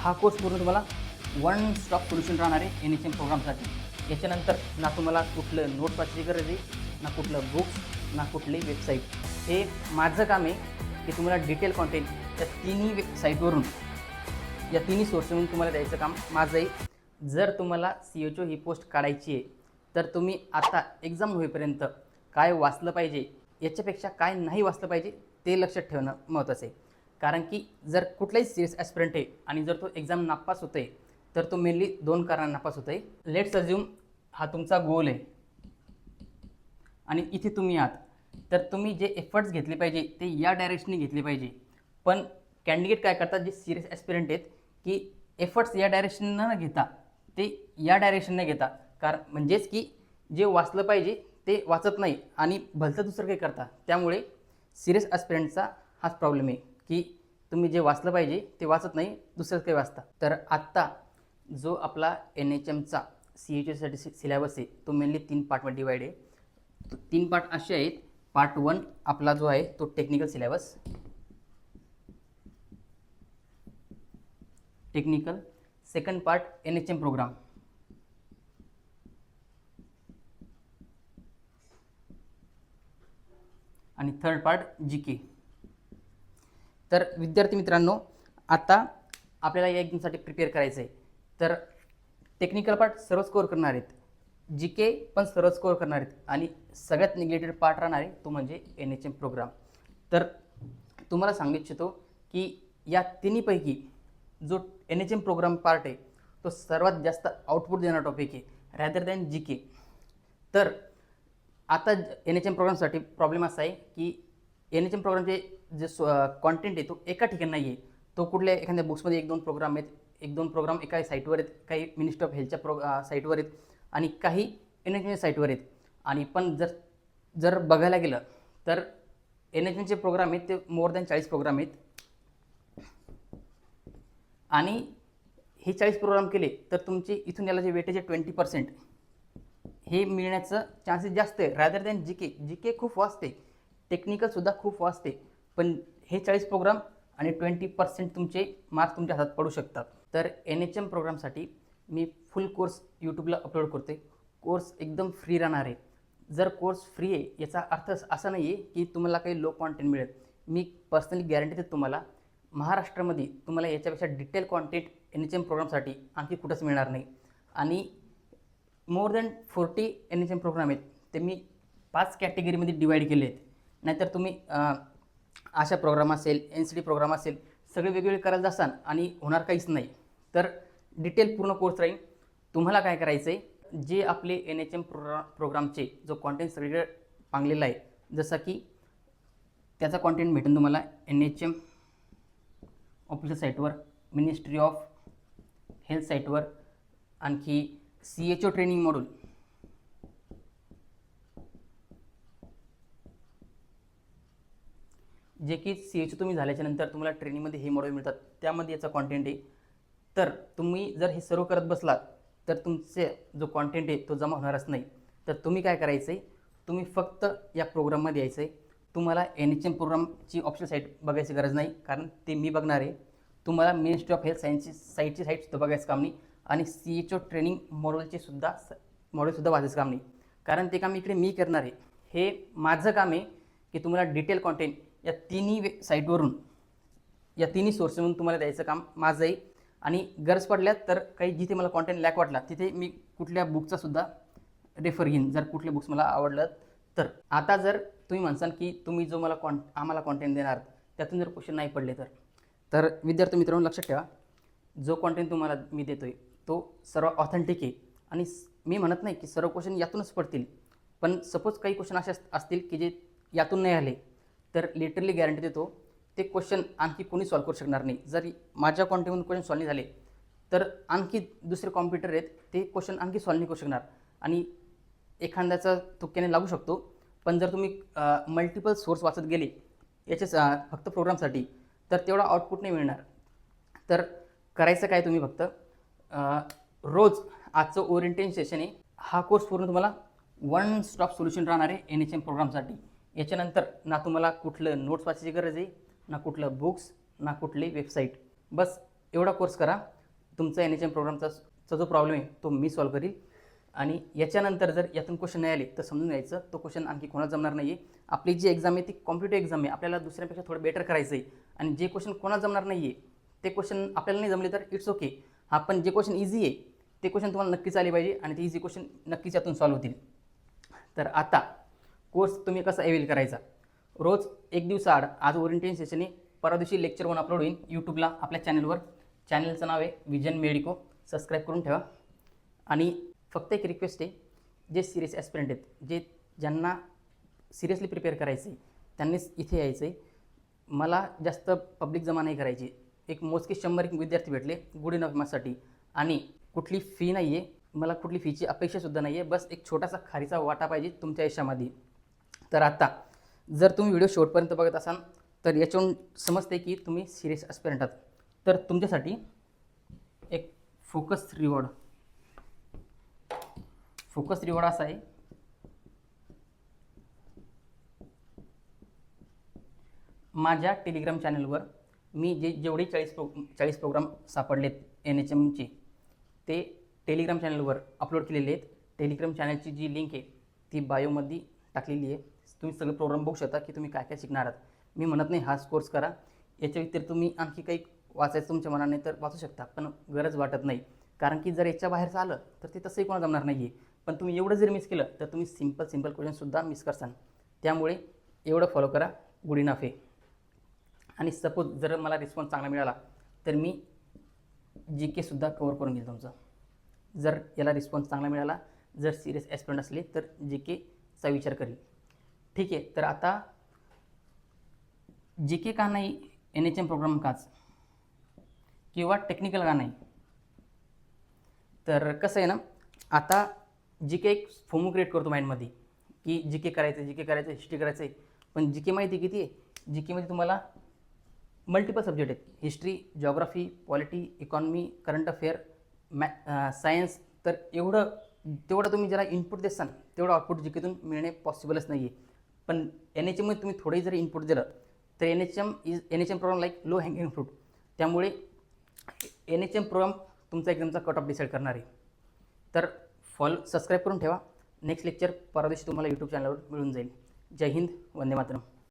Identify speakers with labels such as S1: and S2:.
S1: हा कोर्स पूर्ण तुम्हाला वन स्टॉप सोल्युशन राहणार आहे NHM प्रोग्रामसाठी. याच्यानंतर ना तुम्हाला कुठलं नोट्स वाचायची गरज आहे, ना कुठलं बुक्स, ना कुठली वेबसाईट. हे माझं काम आहे की तुम्हाला डिटेल कॉन्टेंट या तिन्ही साईटवरून, या तिन्ही सोर्सवरून तुम्हाला द्यायचं काम माझं आहे. जर तुम्हाला CHO ही पोस्ट काढायची आहे तर तुम्ही आता एक्झाम होईपर्यंत काय वाचलं पाहिजे, याच्यापेक्षा काय नाही वाचलं पाहिजे ते लक्षात ठेवणं महत्त्वाचं आहे. कारण की जर कुठलाही CS ॲस्पिरंट आहे आणि जर तो एक्झाम नापास होतो आहे तर तो मेनली 2 कारणांनी नापास होतो आहे. लेट्स अज्यूम हा तुमचा गोल आहे आणि इथे तुम्ही आहात, तर तुम्ही जे एफर्ट्स घेतले पाहिजे ते या डायरेक्शनने घेतले पाहिजे. पण कॅन्डिडेट काय करतात, जे सिरियस ॲस्पिरंट आहेत, की एफर्ट्स या डायरेक्शननं न घेता ते या डायरेक्शनने घेता. कारण म्हणजेच की जे वाचलं पाहिजे ते वाचत नाही आणि भलतं दुसरं काही करता. त्यामुळे सिरियस ॲस्पिरंटचा हाच प्रॉब्लेम आहे की तुम्ही जे वाचलं पाहिजे ते वाचत नाही, दुसरं काही वाचता. तर आत्ता जो आपला NHMचा CHOसाठी सिलेबस आहे तो मेनली 3 पार्टमध्ये डिवाईड आहे. 3 पार्ट असे आहेत. पार्ट 1 आपला जो आहे तो technical syllabus, technical. Second part NHM program, आणि थर्ड पार्ट GK. तर विद्यार्थी मित्रांनो, आता आपल्याला या एक्झामसाठी प्रिपेअर करायचं आहे. तर टेक्निकल पार्ट सर्व स्कोअर करणार आहेत, GK पण सर्व स्कोअर करणार आहेत, आणि सगळ्यात निगेटिव्ह पार्ट राहणार आहे तो म्हणजे NHM प्रोग्राम. तर तुम्हाला सांगू इच्छितो की या तिन्हीपैकी जो NHM प्रोग्राम पार्ट आहे तो सर्वात जास्त आउटपुट देणारा टॉपिक आहे रॅदर दॅन GK. तर आता NHM प्रोग्रामसाठी प्रॉब्लेम असा आहे की NHM प्रोग्रामचे जे कॉन्टेंट आहे तो एका ठिकाणी नाही आहे. तो कुठल्या एखाद्या बुक्समध्ये 1-2 प्रोग्राम आहेत, 1-2 प्रोग्राम एका साईटवर आहेत, काही मिनिस्ट्री ऑफ हेल्थच्या साईटवर आहेत आणि काही NHMच्या साईटवर आहेत. आणि पण जर बघायला गेलं तर NHMचे प्रोग्राम आहेत ते मोर दॅन 40 प्रोग्राम आहेत. आणि हे 40 प्रोग्राम केले तर तुमचे इथून याला जे वेटेज आहे 20% हे मिळण्याचं चान्सेस जास्त आहे रॅदर दॅन GK खूप वाचते, टेक्निकलसुद्धा खूप वाचते, पण हे 40 प्रोग्राम आणि 20% तुमचे मार्क्स तुमच्या हातात पडू शकतात. तर NHM प्रोग्रामसाठी मी फुल कोर्स यूट्यूबला अपलोड करते. कोर्स एकदम फ्री राहणार आहे. जर कोर्स फ्री आहे याचा अर्थ असा नाही आहे की तुम्हाला काही लो कॉन्टेंट मिळेल. मी पर्सनली गॅरंटी देतो तुम्हाला, महाराष्ट्रामध्ये तुम्हाला याच्यापेक्षा डिटेल कॉन्टेंट NHM प्रोग्रामसाठी आणखी कुठंच मिळणार नाही. आणि मोर दॅन 40 NHM प्रोग्राम आहेत, ते मी 5 कॅटेगरीमध्ये डिवाईड केले आहेत. नाहीतर तुम्ही आशा प्रोग्राम असेल, NCT प्रोग्राम असेल, सगळे वेगवेगळे करायला जासान आणि होणार काहीच नाही. तर डिटेल पूर्ण कोर्स राहील. तुम्हाला काय करायचं आहे, जे आपले NHM प्रोग्रामचे जो कॉन्टेंट सगळीकडे पांगलेला आहे, जसं की त्याचा कॉन्टेंट भेटेल तुम्हाला NHM ऑफिशियल साईटवर, मिनिस्ट्री ऑफ हेल्थ साईटवर, आणखी CHO ट्रेनिंग मॉड्यूल, जे की CHO तुम्ही झाल्याच्यानंतर तुम्हाला ट्रेनिंगमध्ये हे मॉड्यूल मिळतात, त्यामध्ये याचा कॉन्टेंट आहे. तर तुम्ही जर हे सर्व करत बसलात तर तुमचे जो कॉन्टेंट आहे तो जमा होणारच नाही. तर तुम्ही काय करायचं आहे, तुम्ही फक्त या प्रोग्राममध्ये यायचं आहे. तुम्हाला NHM प्रोग्रामची ऑफिशियल साईट बघायची गरज नाही, कारण ते मी बघणार आहे. तुम्हाला मिनिस्ट्री ऑफ हेल्थ सायन्सची साईटसुद्धा बघायचं काम नाही, आणि CHO ट्रेनिंग मॉड्यूलसुद्धा वाचायचं काम नाही, कारण ते काम इकडे मी करणार आहे. हे माझं काम आहे की तुम्हाला डिटेल कॉन्टेंट या तिन्ही साईटवरून, या तिन्ही सोर्सवरून तुम्हाला द्यायचं काम माझं आहे. आणि गरज पडल्यात तर काही जिथे मला कॉन्टेंट लॅक वाटला तिथे मी कुठल्या बुकचासुद्धा रेफर घेईन, जर कुठले बुक्स मला आवडलं तर. आता जर तुम्ही म्हणसाल की तुम्ही जो मला आम्हाला कॉन्टेंट देणार त्यातून जर क्वेश्चन नाही पडले तर विद्यार्थी मित्रांनो लक्षात ठेवा, जो कॉन्टेंट तुम्हाला मी देतो आहे तो सर्व ऑथेंटिक आहे. आणि मी म्हणत नाही की सर्व क्वेश्चन यातूनच पडतील, पण सपोज काही क्वेश्चन असे असतील की जे यातून नाही आले तर लिटरली गॅरंटी देतो ते क्वेश्चन आणखी कोणी सॉल्व करू शकणार नाही. जर माझ्या कॉन्टेंटमधून क्वेश्चन सॉल्व नाही झाले तर आणखी दुसरे कॉम्प्युटर आहेत ते क्वेश्चन आणखी सॉल्व नाही करू शकणार, आणि एखाद्याचा तुक्क्याने लागू शकतो. पण जर तुम्ही मल्टिपल सोर्स वाचत गेले याच्या फक्त प्रोग्रामसाठी तर तेवढा आउटपुट नाही मिळणार. तर करायचं काय, तुम्ही फक्त रोज आजचं ओरिएंटेशन सेशन आहे, हा कोर्स पूर्ण तुम्हाला वन स्टॉप सोल्युशन राहणार आहे NHM प्रोग्रामसाठी. याच्यानंतर ना तुम्हाला कुठलं नोट्स वाचायची गरज आहे, ना कुठलं बुक्स, ना कुठली वेबसाईट. बस एवढा कोर्स करा, तुमचा NHM प्रोग्रामचा जो प्रॉब्लेम आहे तो मी सॉल्व्ह करील. आणि याच्यानंतर जर यातून क्वेश्चन नाही आले तर समजून घ्यायचं तो क्वेश्चन आणखी कोणाला जमणार नाही आहे. आपली जी एक्झाम आहे ती कॉम्पिटेटिव्ह एक्झाम आहे, आपल्याला दुसऱ्यांपेक्षा थोडं बेटर करायचं आहे. आणि जे क्वेश्चन कोणाला जमणार नाही आहे ते क्वेश्चन आपल्याला नाही जमले तर इट्स ओके. हा, पण जे क्वेश्चन इझी आहे ते क्वेश्चन तुम्हाला नक्कीच आले पाहिजे आणि ते इझी क्वेश्चन नक्कीच यातून सॉल्व्ह होतील. तर आता कोर्स तुम्ही कसा अवेल करायचा, रोज एक दिवसाआड आज ओरिएंटेशन सेशन आहे, परवा दिवशी लेक्चर 1 अपलोड होईल यूट्यूबला आपल्या चॅनलवर. चॅनलचं नाव आहे विजन मेडिको, सबस्क्राईब करून ठेवा. आणि फक्त एक रिक्वेस्ट आहे, जे सिरियस ॲस्पिरंट आहेत, ज्यांना सिरियसली प्रिपेअर करायचं आहे त्यांनीच इथे यायचं आहे. मला जास्त पब्लिक जमा नाही करायची. एक मोजके 100 विद्यार्थी भेटले गुड इनफ माझ्यासाठी. आणि कुठली फी नाही आहे, मला कुठली फीची अपेक्षासुद्धा नाही आहे, बस एक छोटासा खारीचा वाटा पाहिजे तुमच्या आयुष्यामध्ये. तर आता जर तुम्ही व्हिडिओ शेवटपर्यंत बघत असाल तर याच्यावरून समजते की तुम्ही सिरियस ॲस्पिरंट आहात. तर तुमच्यासाठी एक फोकस रिवॉर्ड असा आहे, माझ्या टेलिग्राम चॅनलवर मी जेवढे 40 प्रोग्राम सापडलेत NHMचे ते टेलिग्राम चॅनलवर अपलोड केलेले आहेत. टेलिग्राम चॅनलची जी लिंक आहे ती बायोमध्ये टाकलेली आहे. तुम्ही सगळे प्रोग्राम बघू शकता की तुम्ही काय काय शिकणार आहात. मी म्हणत नाही हाच कोर्स करा, याच्या व्यतिरिक्त तुम्ही आणखी काही वाचायचं तुमच्या मनाने तर वाचू शकता, पण गरज वाटत नाही. कारण की जर याच्या बाहेरचं आलं तर ते तसंही कोणाला जमणार नाही आहे. पण तुम्ही एवढं जर मिस केलं तर तुम्ही सिम्पल क्वेश्चनसुद्धा मिस करसान. त्यामुळे एवढं फॉलो करा, गुड इनफ आहे. आणि सपोज जर मला रिस्पॉन्स चांगला मिळाला तर मी GK सुद्धा कवर करून घेईल तुमचं. जर याला रिस्पॉन्स चांगला मिळाला, जर सिरियस ॲस्पिरंट असले तर GKचा विचार करेल. ठीक आहे. तर आता GK का नाही, NHM प्रोग्राम काच, किंवा टेक्निकल का नाही, तर कसं आहे ना, आता GK एक फोमो क्रिएट करतो माइंडमध्ये की GK करायचं, हिस्ट्री करायचं आहे. पण GK माहिती किती आहे, GKमध्ये तुम्हाला मल्टिपल सब्जेक्ट आहेत, history, geography, polity, economy, current affair, science. तर तेवढं तुम्ही जरा इनपुट देसान तेवढं आउटपुट GKतून मिळणे पॉसिबलच नाही आहे. पण NHMमध्ये तुम्ही थोडंही जरी इनपुट दिलं तर NHM program like low hanging fruit. त्यामुळे NHM प्रोग्राम तुमचा एक्झामचा कट ऑफ डिसाईड करणार आहे. तर सबस्क्राईब करून ठेवा. नेक्स्ट लेक्चर परवा दिवशी तुम्हाला यूट्यूब चॅनलवर मिळून जाईल. जय हिंद, वंदे मातरम.